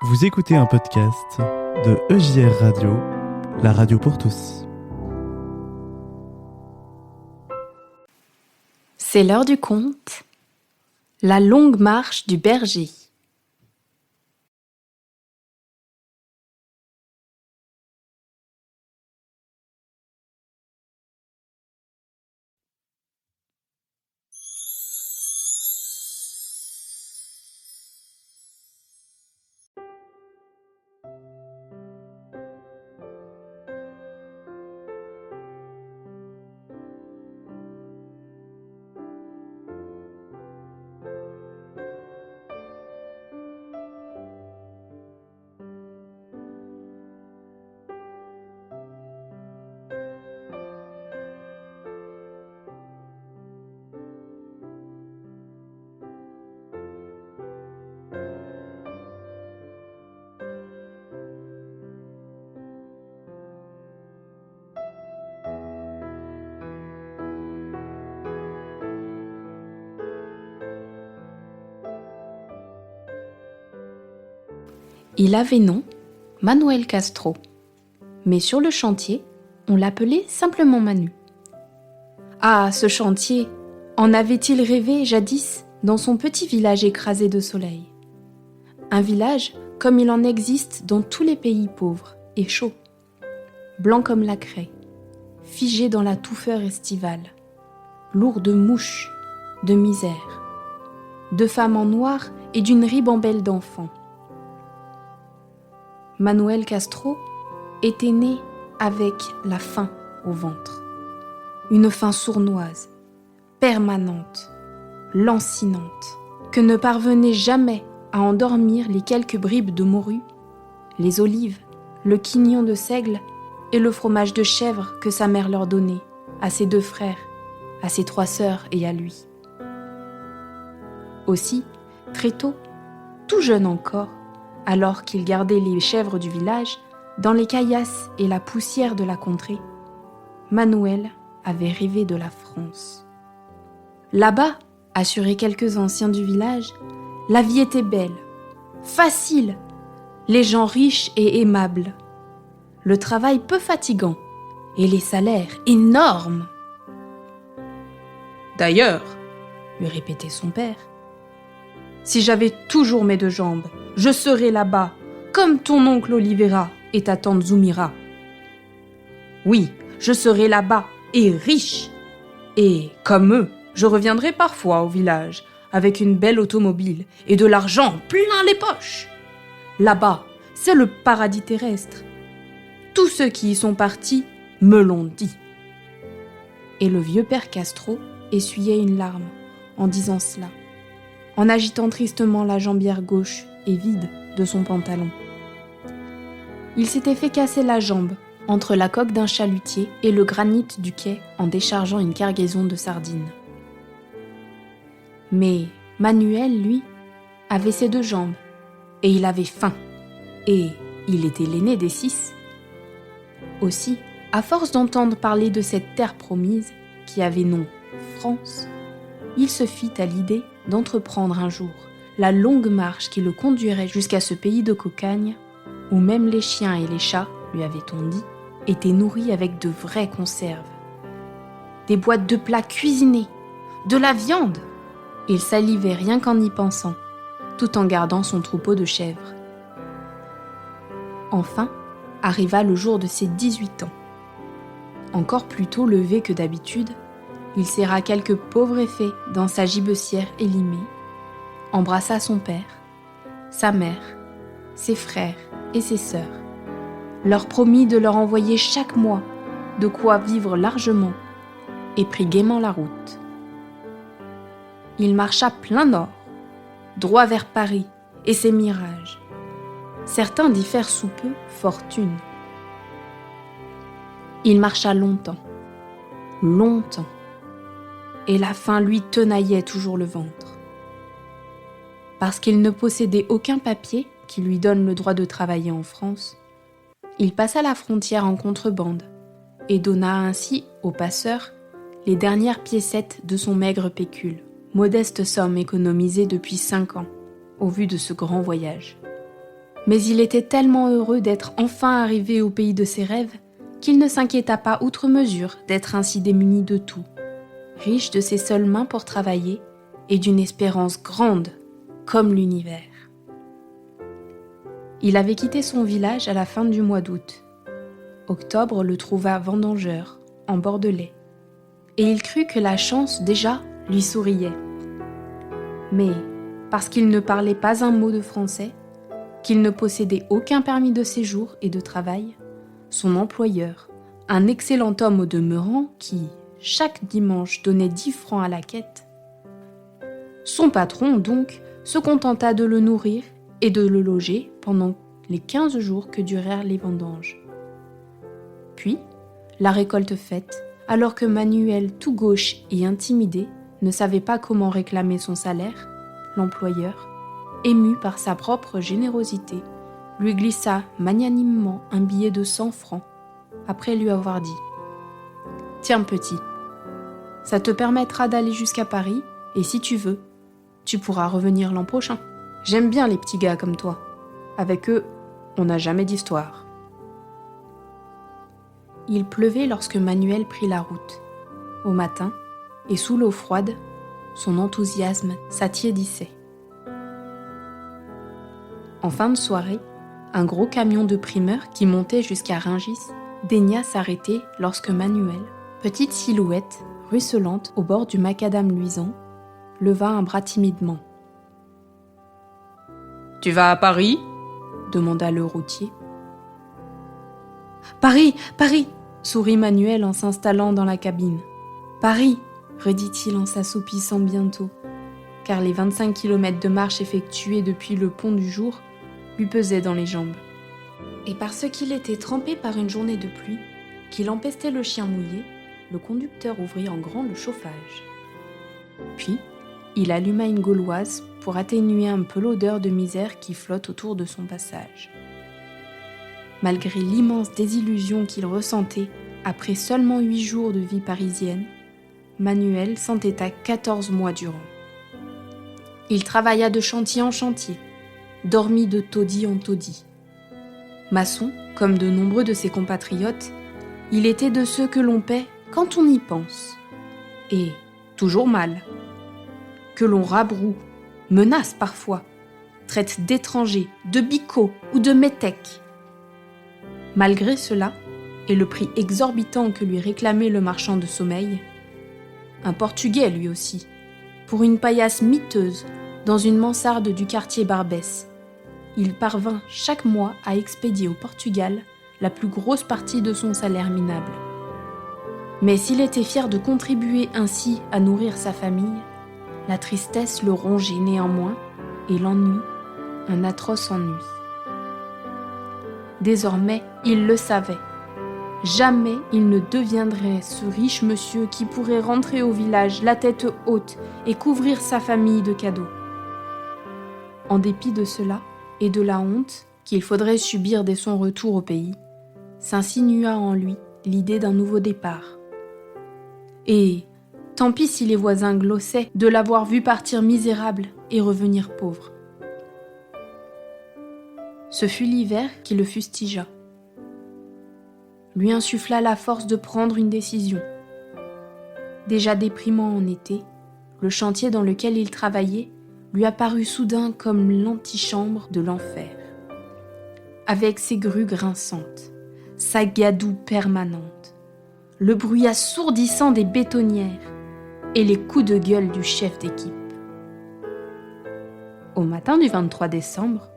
Vous écoutez un podcast de EJR Radio, la radio pour tous. C'est l'heure du conte, la longue marche du berger. Il avait nom Manuel Castro, mais sur le chantier, on l'appelait simplement Manu. Ah, ce chantier, en avait-il rêvé jadis dans son petit village écrasé de soleil? Un village comme il en existe dans tous les pays pauvres et chauds, blanc comme la craie, figé dans la touffeur estivale, lourd de mouches, de misère, de femmes en noir et d'une ribambelle d'enfants. Manuel Castro était né avec la faim au ventre. Une faim sournoise, permanente, lancinante, que ne parvenaient jamais à endormir les quelques bribes de morue, les olives, le quignon de seigle et le fromage de chèvre que sa mère leur donnait, à ses 2 frères, à ses 3 sœurs et à lui. Aussi, très tôt, tout jeune encore, alors qu'il gardait les chèvres du village, dans les caillasses et la poussière de la contrée, Manuel avait rêvé de la France. Là-bas, assuraient quelques anciens du village, la vie était belle, facile, les gens riches et aimables, le travail peu fatigant et les salaires énormes. D'ailleurs, lui répétait son père, si j'avais toujours mes 2 jambes, je serais là-bas, comme ton oncle Oliveira et ta tante Zumira. Oui, je serais là-bas, et riche. Et, comme eux, je reviendrai parfois au village, avec une belle automobile et de l'argent plein les poches. Là-bas, c'est le paradis terrestre. Tous ceux qui y sont partis me l'ont dit. Et le vieux père Castro essuyait une larme en disant cela, en agitant tristement la jambière gauche et vide de son pantalon. Il s'était fait casser la jambe entre la coque d'un chalutier et le granit du quai en déchargeant une cargaison de sardines. Mais Manuel, lui, avait ses 2 jambes et il avait faim et il était l'aîné des 6. Aussi, à force d'entendre parler de cette terre promise qui avait nom France, il se fit à l'idée d'entreprendre un jour la longue marche qui le conduirait jusqu'à ce pays de cocagne où même les chiens et les chats, lui avait-on dit, étaient nourris avec de vraies conserves. Des boîtes de plats cuisinés, de la viande. Il salivait rien qu'en y pensant, tout en gardant son troupeau de chèvres. Enfin, arriva le jour de ses 18 ans. Encore plus tôt levé que d'habitude, il serra quelques pauvres effets dans sa gibecière élimée, embrassa son père, sa mère, ses frères et ses sœurs, leur promit de leur envoyer chaque mois de quoi vivre largement et prit gaiement la route. Il marcha plein nord, droit vers Paris et ses mirages. Certains diffèrent sous peu fortune. Il marcha longtemps, et la faim lui tenaillait toujours le ventre. Parce qu'il ne possédait aucun papier qui lui donne le droit de travailler en France, il passa la frontière en contrebande et donna ainsi aux passeurs les dernières piécettes de son maigre pécule, modeste somme économisée depuis 5 ans, au vu de ce grand voyage. Mais il était tellement heureux d'être enfin arrivé au pays de ses rêves qu'il ne s'inquiéta pas outre mesure d'être ainsi démuni de tout, riche de ses seules mains pour travailler et d'une espérance grande comme l'univers. Il avait quitté son village à la fin du mois d'août. Octobre le trouva vendangeur, en Bordelais, et il crut que la chance déjà lui souriait. Mais, parce qu'il ne parlait pas un mot de français, qu'il ne possédait aucun permis de séjour et de travail, son employeur, un excellent homme au demeurant qui, chaque dimanche, donnait 10 francs à la quête, son patron, donc, se contenta de le nourrir et de le loger pendant les 15 jours que durèrent les vendanges. Puis, la récolte faite, alors que Manuel, tout gauche et intimidé, ne savait pas comment réclamer son salaire, l'employeur, ému par sa propre générosité, lui glissa magnanimement un billet de 100 francs, après lui avoir dit « Tiens petit, ça te permettra d'aller jusqu'à Paris, et si tu veux, tu pourras revenir l'an prochain. J'aime bien les petits gars comme toi. Avec eux, on n'a jamais d'histoire. » Il pleuvait lorsque Manuel prit la route. Au matin, et sous l'eau froide, son enthousiasme s'attiédissait. En fin de soirée, un gros camion de primeurs qui montait jusqu'à Rungis daigna s'arrêter lorsque Manuel, petite silhouette ruisselante au bord du macadam luisant, leva un bras timidement. « Tu vas à Paris ?» demanda le routier. « Paris, Paris !» sourit Manuel en s'installant dans la cabine. « Paris !» redit-il en s'assoupissant bientôt, car les 25 kilomètres de marche effectués depuis le pont du jour lui pesaient dans les jambes. Et parce qu'il était trempé par une journée de pluie, qu'il empestait le chien mouillé, le conducteur ouvrit en grand le chauffage. Puis, il alluma une gauloise pour atténuer un peu l'odeur de misère qui flotte autour de son passage. Malgré l'immense désillusion qu'il ressentait après seulement 8 jours de vie parisienne, Manuel s'entêta 14 mois durant. Il travailla de chantier en chantier, dormit de taudis en taudis. Maçon, comme de nombreux de ses compatriotes, il était de ceux que l'on paie quand on y pense. Et toujours mal. Que l'on rabroue, menace parfois, traite d'étrangers, de bicots ou de métèques. Malgré cela, et le prix exorbitant que lui réclamait le marchand de sommeil, un Portugais lui aussi, pour une paillasse miteuse dans une mansarde du quartier Barbès, il parvint chaque mois à expédier au Portugal la plus grosse partie de son salaire minable. Mais s'il était fier de contribuer ainsi à nourrir sa famille, la tristesse le rongeait néanmoins et l'ennui, un atroce ennui. Désormais, il le savait. Jamais il ne deviendrait ce riche monsieur qui pourrait rentrer au village la tête haute et couvrir sa famille de cadeaux. En dépit de cela et de la honte qu'il faudrait subir dès son retour au pays, s'insinua en lui l'idée d'un nouveau départ. Et tant pis si les voisins glossaient de l'avoir vu partir misérable et revenir pauvre. Ce fut l'hiver qui le fustigea. Lui insuffla la force de prendre une décision. Déjà déprimant en été, le chantier dans lequel il travaillait lui apparut soudain comme l'antichambre de l'enfer. Avec ses grues grinçantes, sa gadoue permanente, le bruit assourdissant des bétonnières et les coups de gueule du chef d'équipe. Au matin du 23 décembre,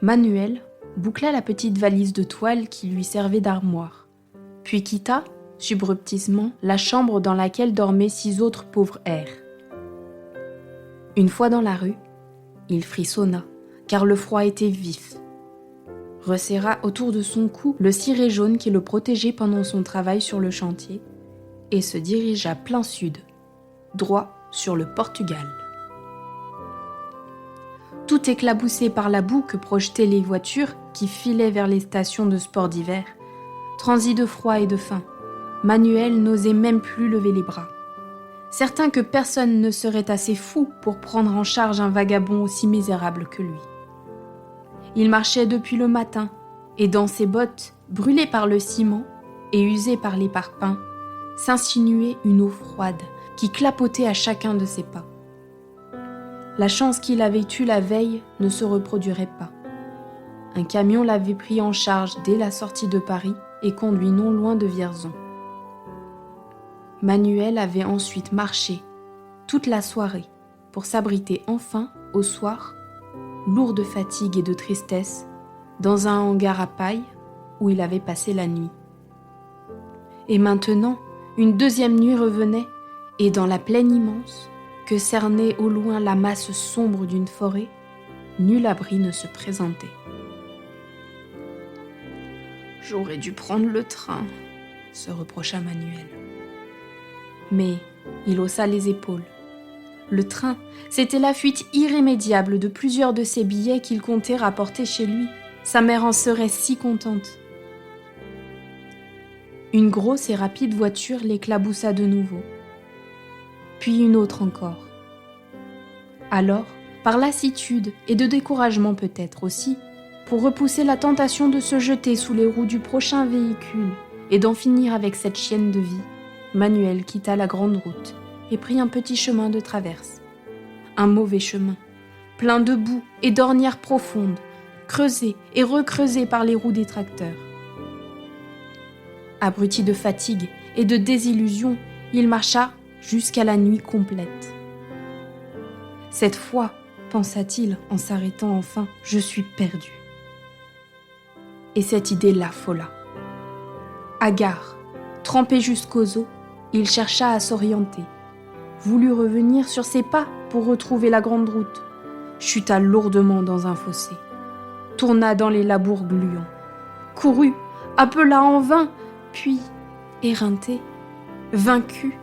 Manuel boucla la petite valise de toile qui lui servait d'armoire, puis quitta, subrepticement, la chambre dans laquelle dormaient 6 autres pauvres hères. Une fois dans la rue, il frissonna, car le froid était vif. Resserra autour de son cou le ciré jaune qui le protégeait pendant son travail sur le chantier, et se dirigea plein sud, droit sur le Portugal. Tout éclaboussé par la boue que projetaient les voitures qui filaient vers les stations de sport d'hiver, transi de froid et de faim, Manuel n'osait même plus lever les bras. Certain que personne ne serait assez fou pour prendre en charge un vagabond aussi misérable que lui. Il marchait depuis le matin, et dans ses bottes, brûlées par le ciment et usées par les parpaings, s'insinuait une eau froide qui clapotait à chacun de ses pas. La chance qu'il avait eue la veille ne se reproduirait pas. Un camion l'avait pris en charge dès la sortie de Paris et conduit non loin de Vierzon. Manuel avait ensuite marché toute la soirée pour s'abriter enfin, au soir, lourd de fatigue et de tristesse, dans un hangar à paille où il avait passé la nuit. Et maintenant, une deuxième nuit revenait, et dans la plaine immense, que cernait au loin la masse sombre d'une forêt, nul abri ne se présentait. « J'aurais dû prendre le train », se reprocha Manuel. Mais il haussa les épaules. Le train, c'était la fuite irrémédiable de plusieurs de ses billets qu'il comptait rapporter chez lui. Sa mère en serait si contente. Une grosse et rapide voiture l'éclaboussa de nouveau. Puis une autre encore. Alors, par lassitude et de découragement peut-être aussi, pour repousser la tentation de se jeter sous les roues du prochain véhicule et d'en finir avec cette chienne de vie, Manuel quitta la grande route et prit un petit chemin de traverse. Un mauvais chemin, plein de boue et d'ornières profondes, creusé et recreusé par les roues des tracteurs. Abruti de fatigue et de désillusion, il marcha jusqu'à la nuit complète. Cette fois, pensa-t-il en s'arrêtant enfin, je suis perdu. Et cette idée l'affola. Hagard, trempé jusqu'aux os, il chercha à s'orienter, voulut revenir sur ses pas pour retrouver la grande route, chuta lourdement dans un fossé, tourna dans les labours gluants, courut, appela en vain, puis, éreinté, vaincu,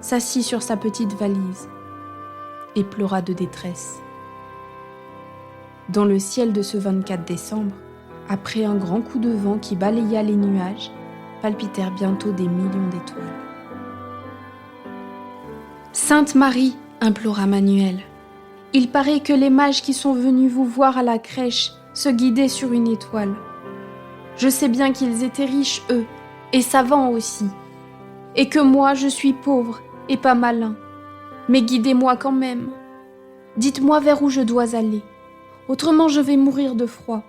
s'assit sur sa petite valise et pleura de détresse. Dans le ciel de ce 24 décembre, après un grand coup de vent qui balaya les nuages, palpitèrent bientôt des millions d'étoiles. « Sainte Marie !» implora Manuel. « Il paraît que les mages qui sont venus vous voir à la crèche se guidaient sur une étoile. Je sais bien qu'ils étaient riches, eux, et savants aussi, et que moi je suis pauvre et pas malin. Mais guidez-moi quand même. Dites-moi vers où je dois aller, autrement je vais mourir de froid.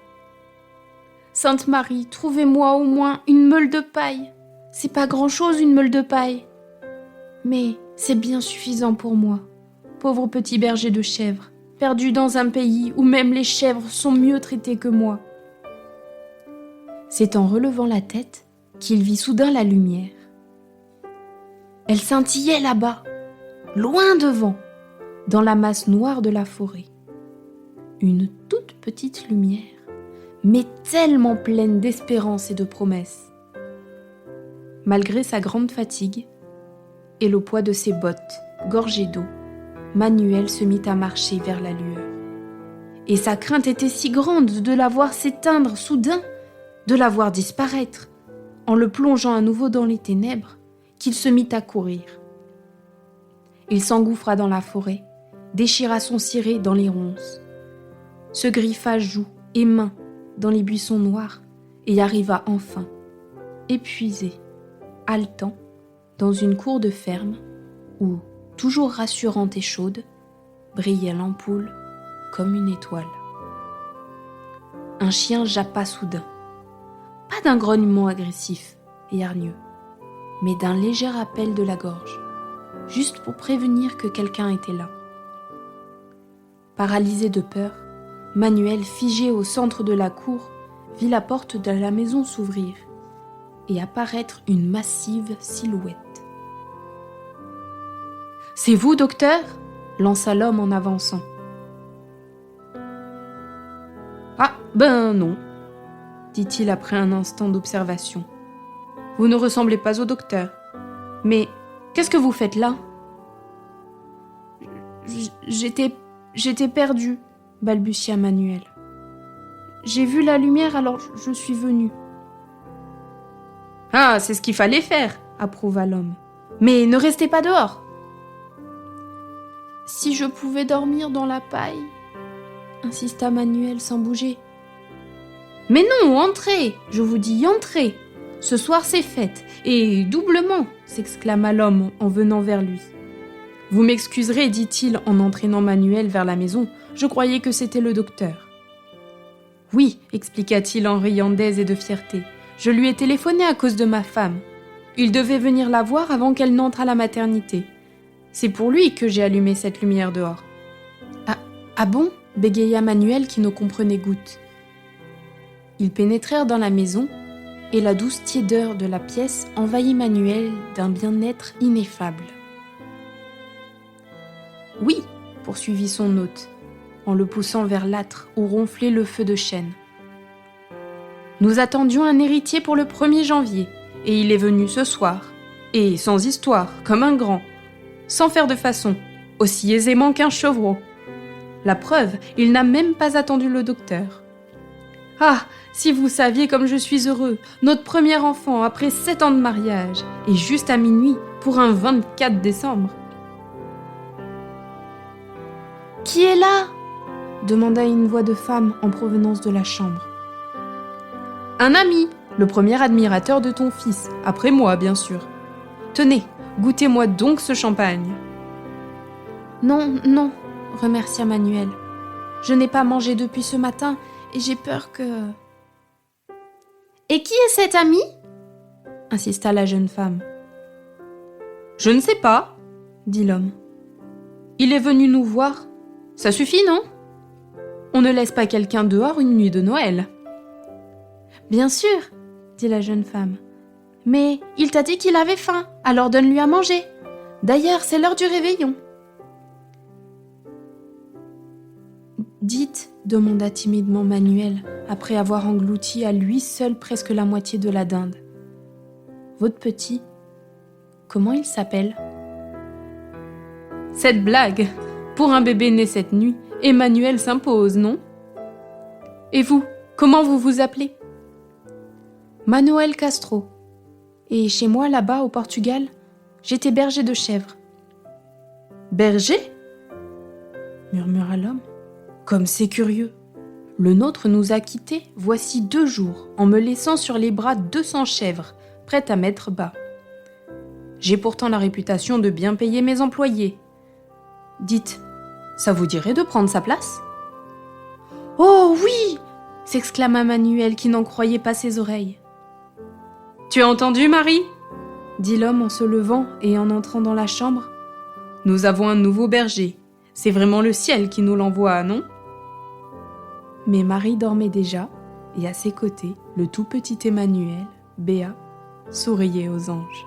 Sainte Marie, trouvez-moi au moins une meule de paille. C'est pas grand-chose une meule de paille. Mais c'est bien suffisant pour moi, pauvre petit berger de chèvres, perdu dans un pays où même les chèvres sont mieux traitées que moi. » C'est en relevant la tête qu'il vit soudain la lumière. Elle scintillait là-bas, loin devant, dans la masse noire de la forêt. Une toute petite lumière, mais tellement pleine d'espérance et de promesses. Malgré sa grande fatigue et le poids de ses bottes gorgées d'eau, Manuel se mit à marcher vers la lueur. Et sa crainte était si grande de la voir s'éteindre soudain, de la voir disparaître, en le plongeant à nouveau dans les ténèbres, qu'il se mit à courir. Il s'engouffra dans la forêt, déchira son ciré dans les ronces, se griffa joues et mains dans les buissons noirs et arriva enfin, épuisé, haletant, dans une cour de ferme où, toujours rassurante et chaude, brillait l'ampoule comme une étoile. Un chien jappa soudain, pas d'un grognement agressif et hargneux, mais d'un léger appel de la gorge, juste pour prévenir que quelqu'un était là. Paralysé de peur, Manuel, figé au centre de la cour, vit la porte de la maison s'ouvrir et apparaître une massive silhouette. « C'est vous, docteur ?» lança l'homme en avançant. « Ah, ben non », dit-il après un instant d'observation. « Vous ne ressemblez pas au docteur. Mais qu'est-ce que vous faites là ?»« J'étais perdu, » balbutia Manuel. « J'ai vu la lumière, alors je suis venu. »« Ah, c'est ce qu'il fallait faire, » approuva l'homme. « Mais ne restez pas dehors. »« Si je pouvais dormir dans la paille, » insista Manuel sans bouger. Mais non, entrez, je vous dis entrez. Ce soir c'est fête, et doublement, s'exclama l'homme en venant vers lui. Vous m'excuserez, dit-il en entraînant Manuel vers la maison, je croyais que c'était le docteur. Oui, expliqua-t-il en riant d'aise et de fierté, je lui ai téléphoné à cause de ma femme. Il devait venir la voir avant qu'elle n'entre à la maternité. C'est pour lui que j'ai allumé cette lumière dehors. Ah bon ? Bégaya Manuel qui ne comprenait goutte. Ils pénétrèrent dans la maison et la douce tiédeur de la pièce envahit Manuel d'un bien-être ineffable. Oui, poursuivit son hôte, en le poussant vers l'âtre où ronflait le feu de chêne. Nous attendions un héritier pour le 1er janvier, et il est venu ce soir, et sans histoire, comme un grand, sans faire de façon, aussi aisément qu'un chevreau. La preuve, il n'a même pas attendu le docteur. Ah, si vous saviez comme je suis heureux, notre premier enfant après 7 ans de mariage, et juste à minuit pour un 24 décembre. Qui est là ? Demanda une voix de femme en provenance de la chambre. Un ami, le premier admirateur de ton fils, après moi bien sûr. Tenez, goûtez-moi donc ce champagne. Non, non, remercia Manuel. Je n'ai pas mangé depuis ce matin et j'ai peur que... Et qui est cet ami ? Insista la jeune femme. Je ne sais pas, dit l'homme. Il est venu nous voir. Ça suffit, non ? On ne laisse pas quelqu'un dehors une nuit de Noël. Bien sûr, dit la jeune femme. Mais il t'a dit qu'il avait faim, alors donne-lui à manger. D'ailleurs, c'est l'heure du réveillon. Dites, demanda timidement Manuel, après avoir englouti à lui seul presque la moitié de la dinde. Votre petit, comment il s'appelle ? Cette blague, pour un bébé né cette nuit, Emmanuel s'impose, non ? Et vous, comment vous vous appelez ? Manuel Castro. Et chez moi, là-bas, au Portugal, j'étais berger de chèvres. Berger ? murmura l'homme. Comme c'est curieux. Le nôtre nous a quittés voici 2 jours, en me laissant sur les bras 200 chèvres, prêtes à mettre bas. J'ai pourtant la réputation de bien payer mes employés. Dites, ça vous dirait de prendre sa place ? Oh oui ! S'exclama Manuel qui n'en croyait pas ses oreilles. Tu as entendu, Marie ? Dit l'homme en se levant et en entrant dans la chambre. Nous avons un nouveau berger. C'est vraiment le ciel qui nous l'envoie, non ? Mais Marie dormait déjà, et à ses côtés, le tout petit Emmanuel, Béat, souriait aux anges.